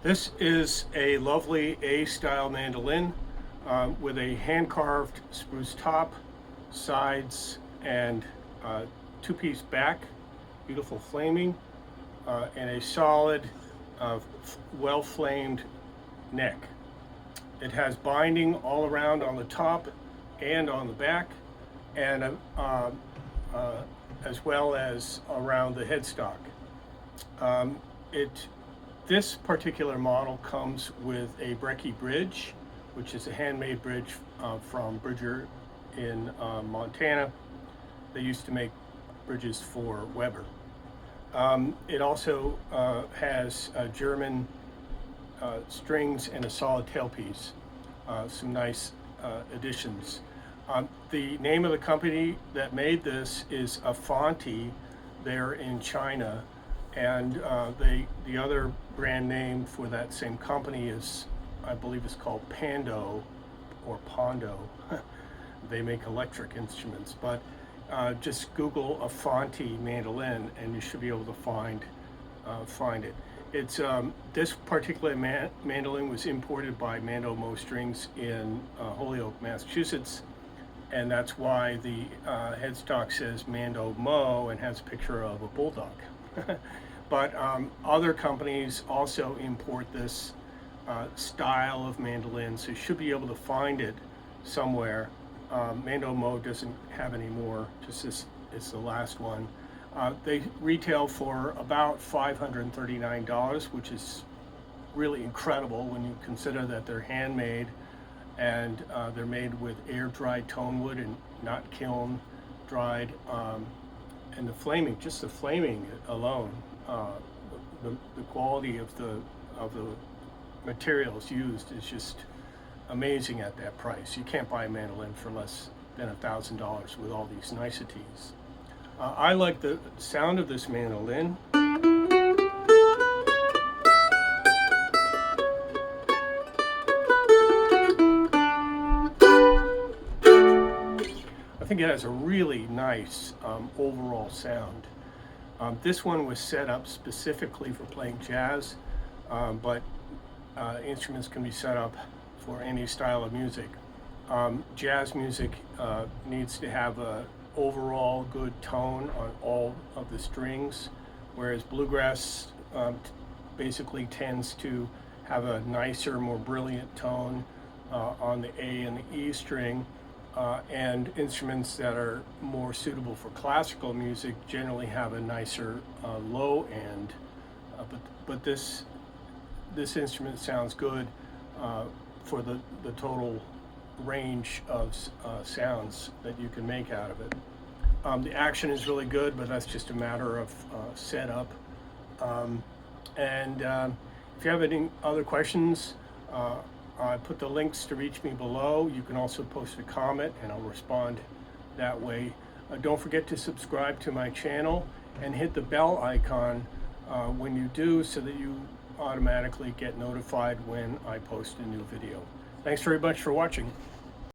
This is a lovely A-style mandolin with a hand-carved spruce top, sides, and two-piece back, beautiful flaming, and a solid, well-flamed neck. It has binding all around on the top and on the back, and as well as around the headstock. This particular model comes with a Brecky bridge, which is a handmade bridge from Bridger in Montana. They used to make bridges for Weber. It also has German strings and a solid tailpiece. Some nice additions. The name of the company that made this is Afanti. They're in China, and the other brand name for that same company is, I believe, it's called Pando or Pondo. They make electric instruments, but just Google Afanti mandolin and you should be able to find it. It's this particular mandolin was imported by Mando Mo Strings in Holyoke, Massachusetts, and that's why the headstock says Mando Mo and has a picture of a bulldog. But other companies also import this style of mandolin, so you should be able to find it somewhere. Mando Mo doesn't have any more, just this is the last one. They retail for about $539, which is really incredible when you consider that they're handmade and they're made with air-dried tone wood and not kiln dried. And the flaming, just the flaming alone, the quality of the materials used is just amazing at that price. You can't buy a mandolin for less than $1,000 with all these niceties. I like the sound of this mandolin. I think it has a really nice overall sound. This one was set up specifically for playing jazz, but instruments can be set up for any style of music. Jazz music needs to have a overall good tone on all of the strings, whereas bluegrass basically tends to have a nicer, more brilliant tone on the A and the E string. And instruments that are more suitable for classical music generally have a nicer low end, but this instrument sounds good for the total range of sounds that you can make out of it. The action is really good, but that's just a matter of setup. If you have any other questions, I put the links to reach me below. You can also post a comment and I'll respond that way. Don't forget to subscribe to my channel and hit the bell icon when you do, so that you automatically get notified when I post a new video. Thanks very much for watching.